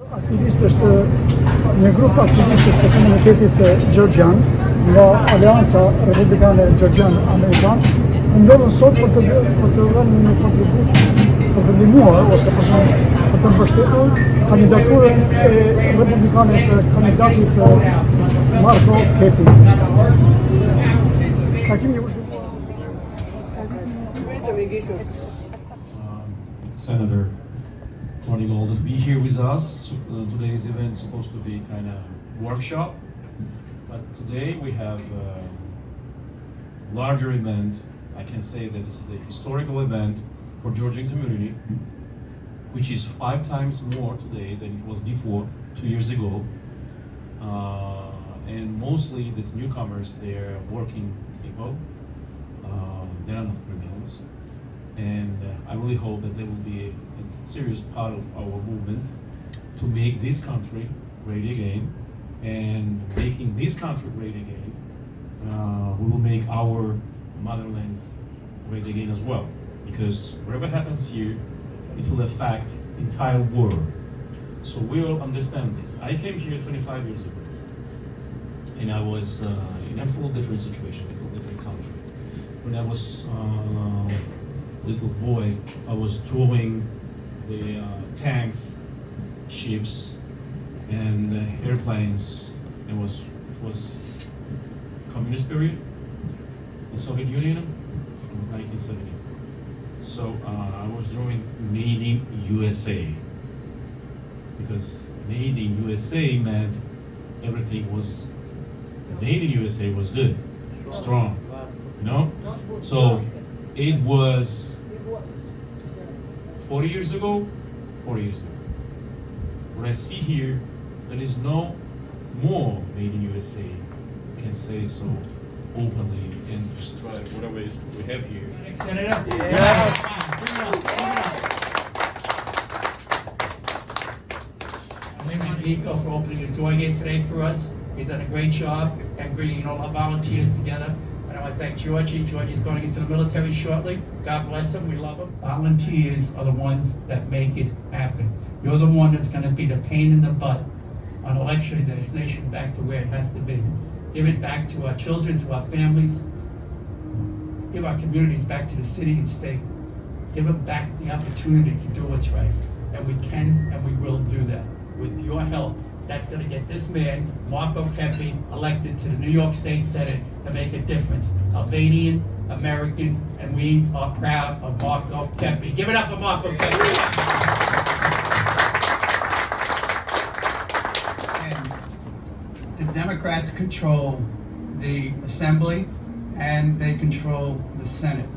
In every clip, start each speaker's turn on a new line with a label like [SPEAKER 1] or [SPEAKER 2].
[SPEAKER 1] Një grup aktivistësh të komunitetit Gjergjan nga Aleanca Republikane Gjergjan-Amerikan ndodhen sot për të dhënë një kontribut për të ndihmuar ose për të mbështetur kandidaturën e republikanit të kandidatit Marko Kepi.
[SPEAKER 2] Senator Marko to be here with us. Today's event is supposed to be kind of workshop, but today we have a larger event. I can say that it's the historical event for Georgian community, which is 5 times more today than it was before 2 years ago. And mostly the newcomers, they're working people. They're not criminals. And I really hope that they will be a serious part of our movement to make this country great again. And making this country great again, we will make our motherlands great again as well. Because whatever happens here, it will affect the entire world. So we all understand this. I came here 25 years ago, and I was in an absolutely different situation, a different country. When I was little boy, I was drawing the tanks, ships, and airplanes. It was communist period in Soviet Union from 1970. So I was drawing Made in USA, because Made in USA meant everything was Made in USA was good, strong, you know. So it was 40 years ago. What I see here, there is no more Made in USA. I can say so openly and just try whatever we have here.
[SPEAKER 3] Senator? I thank Marko for opening the door here today for us. He's done a great job and bringing all our volunteers together. And I want to thank Georgie. Georgie's going into the military shortly. God bless him. We love him. Volunteers are the ones that make it happen. You're the one that's going to be the pain in the butt on election this nation back to where it has to be. Give it back to our children, to our families. Give our communities back to the city and state. Give them back the opportunity to do what's right. And we can and we will do that. With your help, that's going to get this man, Marko Kepi, elected to the New York State Senate to make a difference. Albanian, American, and we are proud of Marko Kepi. Give it up for Marko Kepi.
[SPEAKER 4] The Democrats control the Assembly and they control the Senate.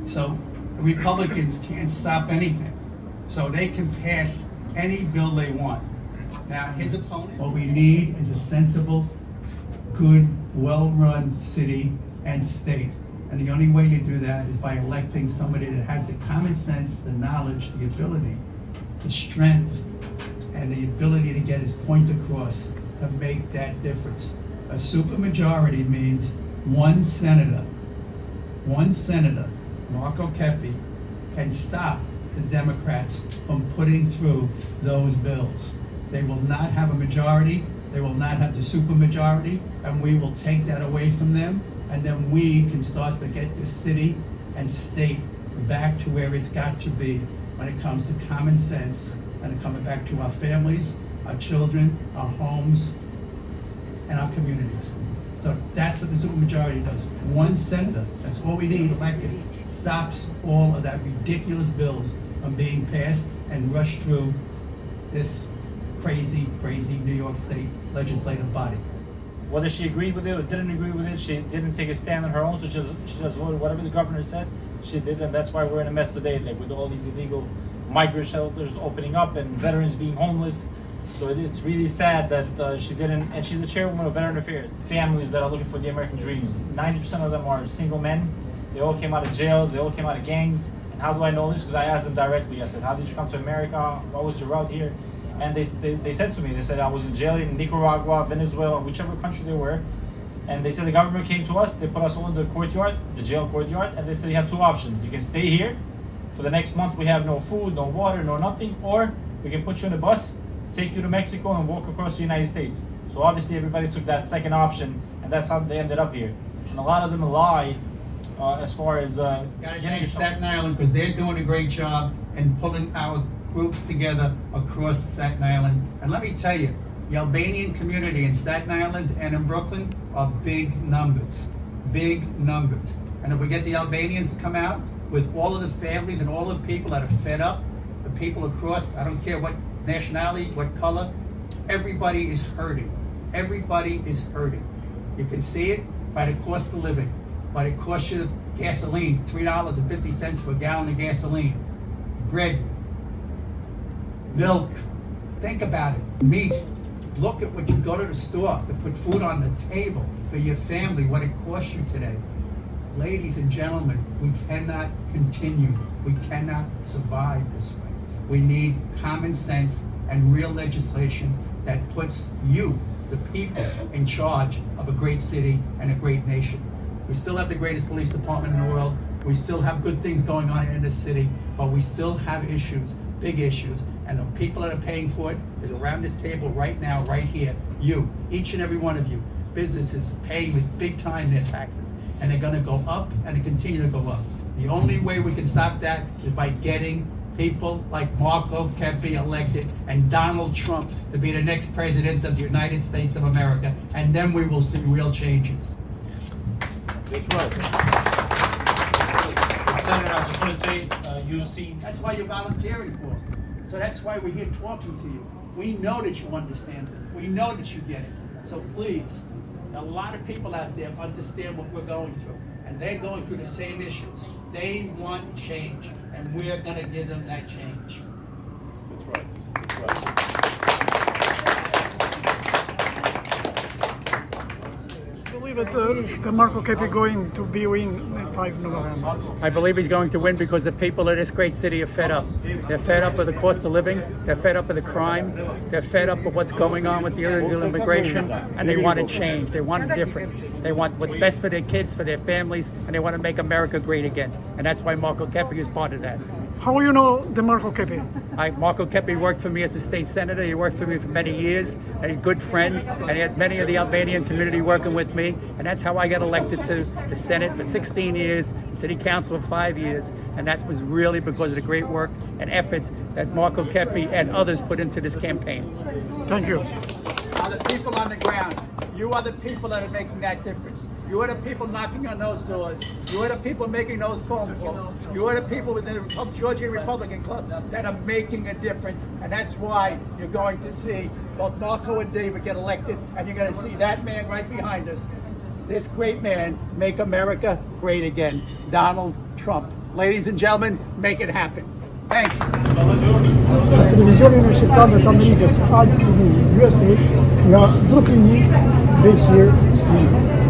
[SPEAKER 4] So the Republicans can't stop anything. So they can pass any bill they want. Now, his opponent. What we need is a sensible, good, well-run city and state. And the only way you do that is by electing somebody that has the common sense, the knowledge, the ability, the strength, and the ability to get his point across to make that difference. A supermajority means one senator, Marko Kepi, can stop the Democrats from putting through those bills. They will not have a majority, they will not have the supermajority, and we will take that away from them, and then we can start to get the city and state back to where it's got to be when it comes to common sense and coming back to our families, our children, our homes, and our communities. So that's what the supermajority does. One senator, that's all we need elected, stops all of that ridiculous bills from being passed and rushed through this crazy New York State legislative body.
[SPEAKER 5] Whether she agreed with it or didn't agree with it, she didn't take a stand on her own, so she just voted whatever the governor said, she did, and that's why we're in a mess today, like with all these illegal migrant shelters opening up and veterans being homeless. So it's really sad that she didn't, and she's the chairwoman of Veteran Affairs. Families that are looking for the American dreams. 90% of them are single men. They all came out of jails, they all came out of gangs. And how do I know this? Because I asked them directly. I said, how did you come to America? What was your route here? And they said to me, they said I was in jail in Nicaragua, Venezuela, whichever country they were. And they said the government came to us, they put us all in the courtyard, the jail courtyard, and they said you have 2 options. You can stay here. For the next month we have no food, no water, no nothing, or we can put you in a bus, take you to Mexico and walk across the United States. So obviously everybody took that second option, and that's how they ended up here. And a lot of them lie as far as
[SPEAKER 4] Gotta
[SPEAKER 5] getting
[SPEAKER 4] thank
[SPEAKER 5] your
[SPEAKER 4] Staten Island because they're doing a great job in pulling our groups together across Staten Island. And let me tell you, the Albanian community in Staten Island and in Brooklyn are big numbers, big numbers. And if we get the Albanians to come out with all of the families and all the people that are fed up, the people across, I don't care what nationality, what color, everybody is hurting. Everybody is hurting. You can see it by the cost of living, by the cost of gasoline, $3.50 for a gallon of gasoline, bread, milk, think about it, meat. Look at what you go to the store to put food on the table for your family, what it costs you today. Ladies and gentlemen, we cannot continue. We cannot survive this way. We need common sense and real legislation that puts you, the people, in charge of a great city and a great nation. We still have the greatest police department in the world. We still have good things going on in this city, but we still have issues, big issues. And the people that are paying for it is around this table right now, right here. You, each and every one of you, businesses paying with big time their taxes. And they're gonna go up and they continue to go up. The only way we can stop that is by getting people like Marko, Kepi elected and Donald Trump to be the next president of the United States of America. And then we will see real changes.
[SPEAKER 5] That's right. Senator, I just want to say, you see,
[SPEAKER 4] That's why you're volunteering for it. So that's why we're here talking to you. We know that you understand it. We know that you get it. So please, a lot of people out there understand what we're going through. And they're going through the same issues. They want change. And we're going to give them that change.
[SPEAKER 5] that's right. That's right.
[SPEAKER 1] I believe that Marko Kepi going to be win 5 November.
[SPEAKER 6] I believe he's going to win because the people of this great city are fed up. They're fed up with the cost of living. They're fed up with the crime. They're fed up with what's going on with the illegal immigration, and they want to change. They want a difference. They want what's best for their kids, for their families, and they want to make America great again. And that's why Marko Kepi is part of that.
[SPEAKER 1] How you know the Marko Kepi?
[SPEAKER 6] Marko Kepi worked for me as a state senator. He worked for me for many years, and a good friend, and he had many of the Albanian community working with me, and that's how I got elected to the Senate for 16 years, City Council for 5 years, and that was really because of the great work and efforts that Marko Kepi and others put into this campaign.
[SPEAKER 1] Thank you.
[SPEAKER 4] Are the people on the ground. You are the people that are making that difference. You are the people knocking on those doors. You are the people making those phone calls. You are the people within the Georgia Republican Club that are making a difference. And that's why you're going to see both Marko and David get elected. And you're going to see that man right behind us, this great man, make America great again. Donald Trump. Ladies and gentlemen, make it happen. Thank you.
[SPEAKER 1] Televizjoni në shqiptarëve të Amerikës, Al TV USA, nga Brooklyni, Behir, Slim.